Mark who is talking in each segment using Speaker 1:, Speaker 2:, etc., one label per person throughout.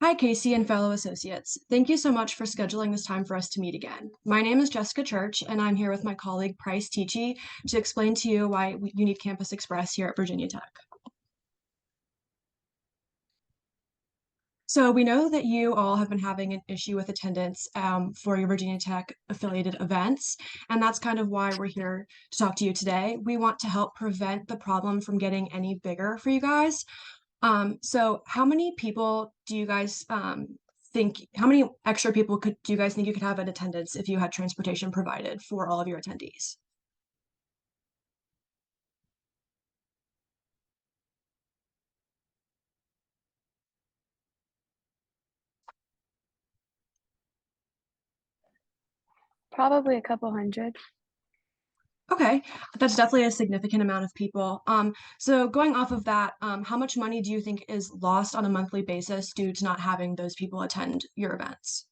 Speaker 1: Hi, Casey and fellow associates. Thank you so much for scheduling this time for us to meet again. My name is Jessica Church, and I'm here with my colleague Price Teachey to explain to you why you need Campus Express here at Virginia Tech. So we know that you all have been having an issue with attendance for your Virginia Tech affiliated events, and that's kind of why we're here to talk to you today. We want to help prevent the problem from getting any bigger for you guys. So how many people do you guys how many extra people do you guys think you could have in attendance if you had transportation provided for all of your attendees?
Speaker 2: Probably a couple hundred.
Speaker 1: Okay, that's definitely a significant amount of people. So going off of that, how much money do you think is lost on a monthly basis due to not having those people attend your events?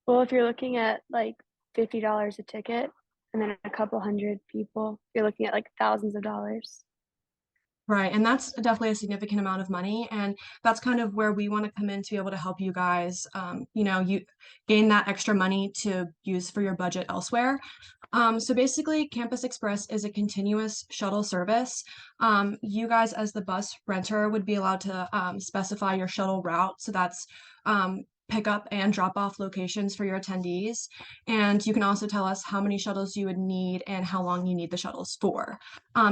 Speaker 2: Well, if you're looking at like $50 a ticket and then a couple hundred people, you're looking at like thousands of dollars.
Speaker 1: Right, and that's definitely a significant amount of money, and that's kind of where we want to come in to be able to help you guys, you gain that extra money to use for your budget elsewhere. So basically, Campus Express is a continuous shuttle service. You guys, as the bus renter, would be allowed to specify your shuttle route. So that's pick up and drop off locations for your attendees. And you can also tell us how many shuttles you would need and how long you need the shuttles for.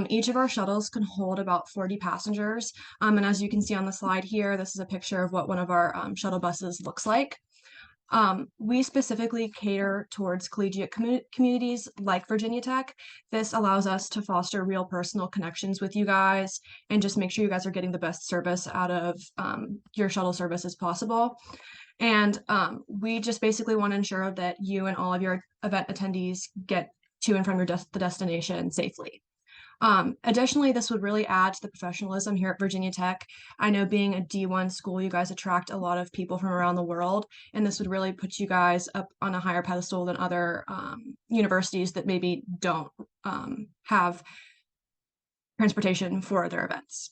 Speaker 1: Each of our shuttles can hold about 40 passengers. And as you can see on the slide here, this is a picture of what one of our shuttle buses looks like. We specifically cater towards collegiate communities like Virginia Tech. This allows us to foster real personal connections with you guys and just make sure you guys are getting the best service out of your shuttle service as possible. And we just basically want to ensure that you and all of your event attendees get to and from the destination safely. Additionally, this would really add to the professionalism here at Virginia Tech. I know being a D1 school, you guys attract a lot of people from around the world, and this would really put you guys up on a higher pedestal than other universities that maybe don't have transportation for their events.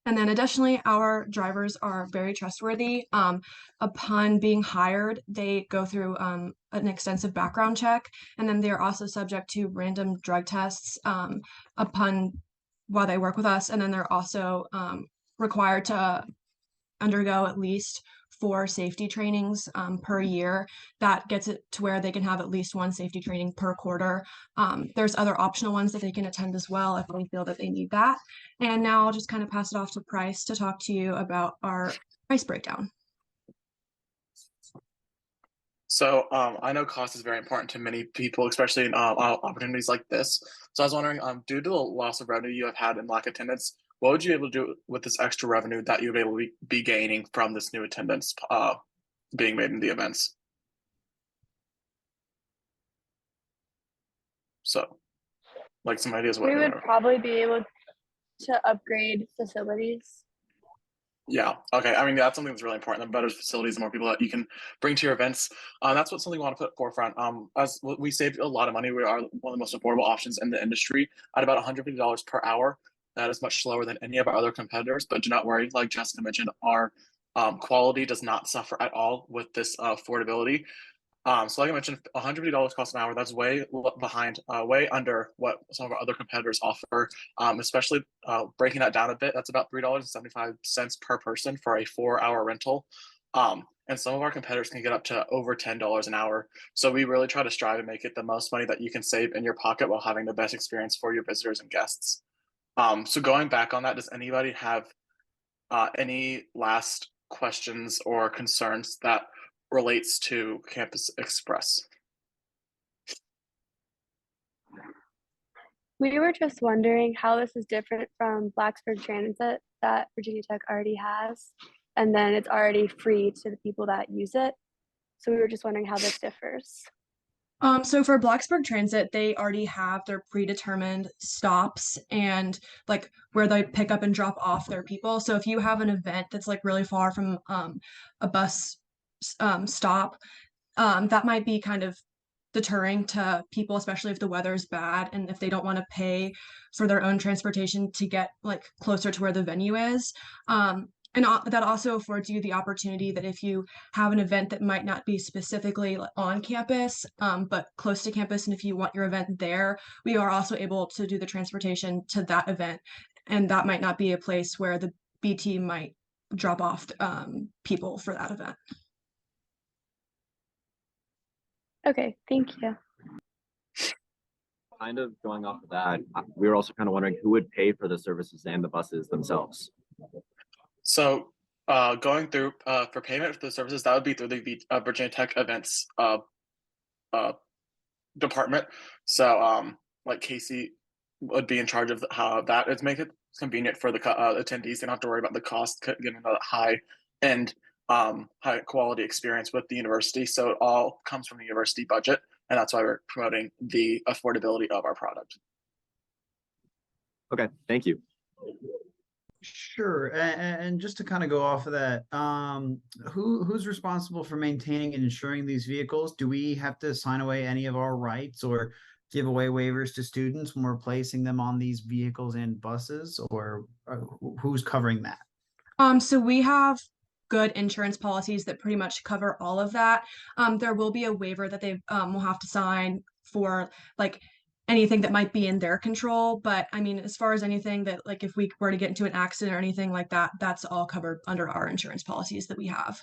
Speaker 1: And then additionally, our drivers are very trustworthy. Upon being hired, they go through an extensive background check, and then they're also subject to random drug tests upon while they work with us. And then they're also required to undergo at least 4 safety trainings per year. That gets it to where they can have at least 1 safety training per quarter. There's other optional ones that they can attend as well if they feel that they need that. And now I'll just kind of pass it off to Price to talk to you about our price breakdown.
Speaker 3: So I know cost is very important to many people, especially in opportunities like this. So I was wondering, due to the loss of revenue you have had in lack attendance, what would you be able to do with this extra revenue that you'd be able to be gaining from this new attendance being made in the events? So, like some ideas.
Speaker 2: We would probably be able to upgrade facilities.
Speaker 3: Yeah. Okay. I mean, that's something that's really important. The better facilities, the more people that you can bring to your events. That's what something we want to put forefront. As we saved a lot of money, we are one of the most affordable options in the industry at about $150 per hour. That is much slower than any of our other competitors. But do not worry, like Jessica mentioned, our quality does not suffer at all with this affordability. So like I mentioned, $150 cost an hour. That's way behind, way under what some of our other competitors offer. Especially breaking that down a bit, that's about $3.75 per person for a 4-hour rental. And some of our competitors can get up to over $10 an hour. So we really try to strive to make it the most money that you can save in your pocket while having the best experience for your visitors and guests. So going back on that, does anybody have any last questions or concerns that relates to Campus Express?
Speaker 2: We were just wondering how this is different from Blacksburg Transit that Virginia Tech already has, and then it's already free to the people that use it. So we were just wondering how this differs.
Speaker 1: So for Blacksburg Transit, they already have their predetermined stops and like where they pick up and drop off their people. So if you have an event that's like really far from a bus stop, that might be kind of deterring to people, especially if the weather's bad and if they don't want to pay for their own transportation to get like closer to where the venue is. And that also affords you the opportunity that if you have an event that might not be specifically on campus, but close to campus, and if you want your event there, we are also able to do the transportation to that event. And that might not be a place where the BT might drop off people for that event.
Speaker 2: Okay, thank you.
Speaker 4: Kind of going off of that, we were also kind of wondering who would pay for the services and the buses themselves.
Speaker 3: So going through for payment for the services, that would be through the Virginia Tech events department. So like Casey would be in charge of how that is, make it convenient for the attendees. They don't have to worry about the cost, getting a high end high quality experience with the university. So it all comes from the university budget, and that's why we're promoting the affordability of our product.
Speaker 4: Okay, thank you.
Speaker 5: Sure, and just to kind of go off of that, who's responsible for maintaining and insuring these vehicles? Do we have to sign away any of our rights or give away waivers to students when we're placing them on these vehicles and buses, or who's covering that?
Speaker 1: So we have good insurance policies that pretty much cover all of that. There will be a waiver that they will have to sign for like anything that might be in their control. But I mean, as far as anything that like if we were to get into an accident or anything like that, that's all covered under our insurance policies that we have.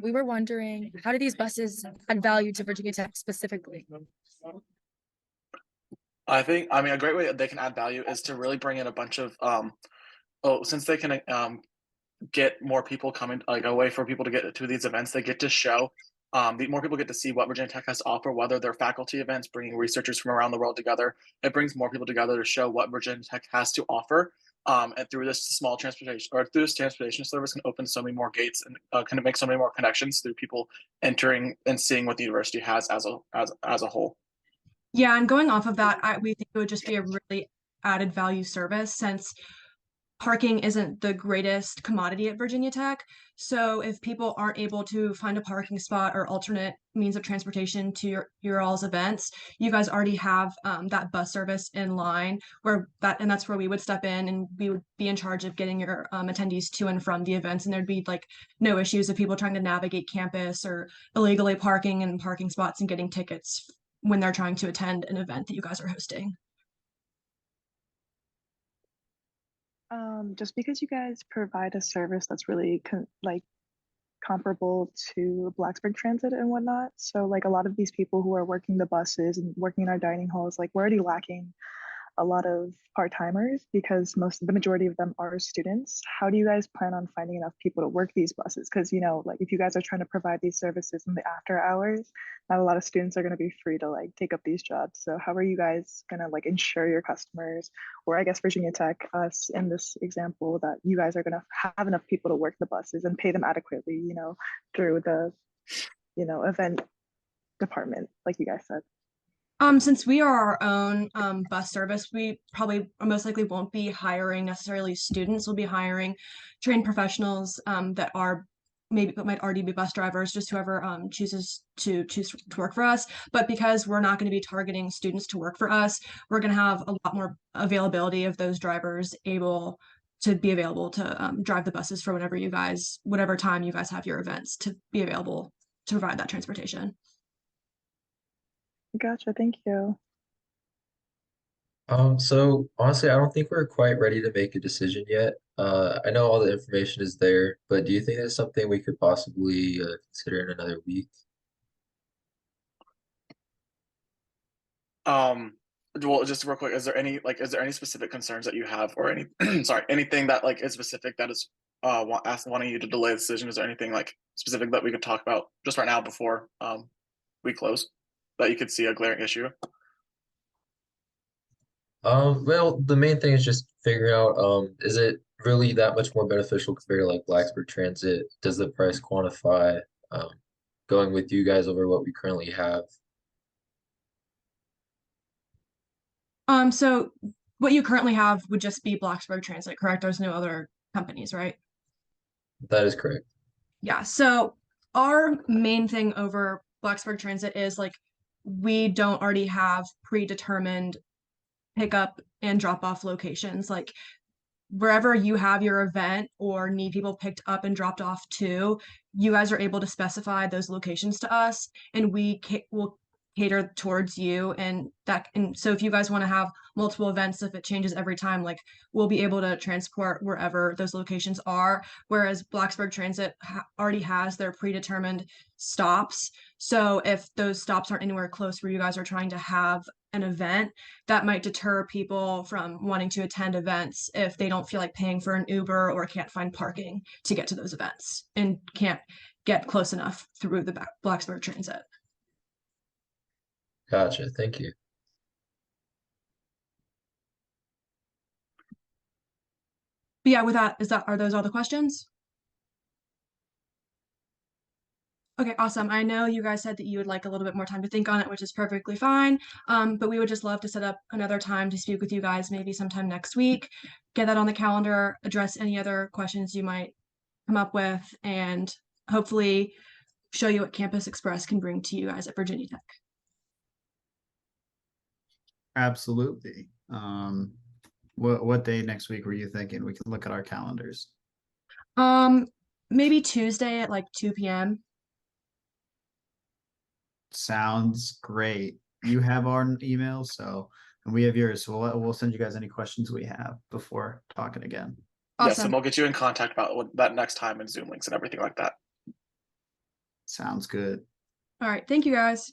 Speaker 6: We were wondering, how do these buses add value to Virginia Tech specifically?
Speaker 3: I mean, a great way that they can add value is to really bring in a bunch of since they can get more people coming, like a way for people to get to these events, they get to show the more people get to see what Virginia Tech has to offer, whether they're faculty events, bringing researchers from around the world together. It brings more people together to show what Virginia Tech has to offer. And through this small transportation or through this transportation service can open so many more gates and can make so many more connections through people entering and seeing what the university has as a whole.
Speaker 1: Yeah, and going off of that, we think it would just be a really added value service since parking isn't the greatest commodity at Virginia Tech. So if people aren't able to find a parking spot or alternate means of transportation to your all's events, you guys already have that bus service in line and that's where we would step in and we would be in charge of getting your attendees to and from the events. And there'd be like no issues of people trying to navigate campus or illegally parking in parking spots and getting tickets when they're trying to attend an event that you guys are hosting.
Speaker 7: Just because you guys provide a service that's really comparable to Blacksburg Transit and whatnot. So like a lot of these people who are working the buses and working in our dining halls, like we're already lacking a lot of part-timers because the majority of them are students. How do you guys plan on finding enough people to work these buses? Because, you know, like if you guys are trying to provide these services in the after hours, not a lot of students are going to be free to like take up these jobs. So how are you guys going to like ensure your customers, or I guess Virginia Tech, us in this example, that you guys are going to have enough people to work the buses and pay them adequately, you know, through the, you know, event department, like you guys said?
Speaker 1: Since we are our own bus service, we probably most likely won't be hiring necessarily students. We'll be hiring trained professionals that might already be bus drivers, just whoever chooses to work for us. But because we're not going to be targeting students to work for us, we're going to have a lot more availability of those drivers able to drive the buses for whatever time you guys have your events, to be available to provide that transportation.
Speaker 7: Gotcha, thank you.
Speaker 8: So honestly, I don't think we're quite ready to make a decision yet. I know all the information is there, but do you think that's something we could possibly consider in another week?
Speaker 3: Well, just real quick, is there any specific concerns that you have, or any sorry, anything that like is specific that is wanting you to delay the decision? Is there anything like specific that we could talk about just right now before we close, that you could see a glaring issue?
Speaker 8: Well, the main thing is just figuring out, is it really that much more beneficial compared to like Blacksburg Transit? Does the price quantify going with you guys over what we currently have?
Speaker 1: So what you currently have would just be Blacksburg Transit, correct? There's no other companies, right?
Speaker 8: That is correct.
Speaker 1: Yeah, so our main thing over Blacksburg Transit is like we don't already have predetermined pickup and drop off locations. Like wherever you have your event or need people picked up and dropped off to, you guys are able to specify those locations to us, and we will cater towards you. And so if you guys want to have multiple events, if it changes every time, like we'll be able to transport wherever those locations are. Whereas Blacksburg Transit already has their predetermined stops. So if those stops aren't anywhere close where you guys are trying to have an event, that might deter people from wanting to attend events if they don't feel like paying for an Uber or can't find parking to get to those events and can't get close enough through the Blacksburg Transit.
Speaker 8: Gotcha. Thank you.
Speaker 1: But yeah, with that, are those all the questions? Okay, awesome. I know you guys said that you would like a little bit more time to think on it, which is perfectly fine. But we would just love to set up another time to speak with you guys, maybe sometime next week, get that on the calendar, address any other questions you might come up with, and hopefully show you what Campus Express can bring to you guys at Virginia Tech.
Speaker 5: Absolutely. What day next week were you thinking? We can look at our calendars.
Speaker 1: Maybe Tuesday at like 2 p.m.
Speaker 5: Sounds great. You have our email, and we have yours. So we'll send you guys any questions we have before talking again.
Speaker 3: Yes,
Speaker 1: Awesome.
Speaker 3: and we'll get you in contact about that next time and Zoom links and everything like that.
Speaker 5: Sounds good.
Speaker 1: All right. Thank you guys.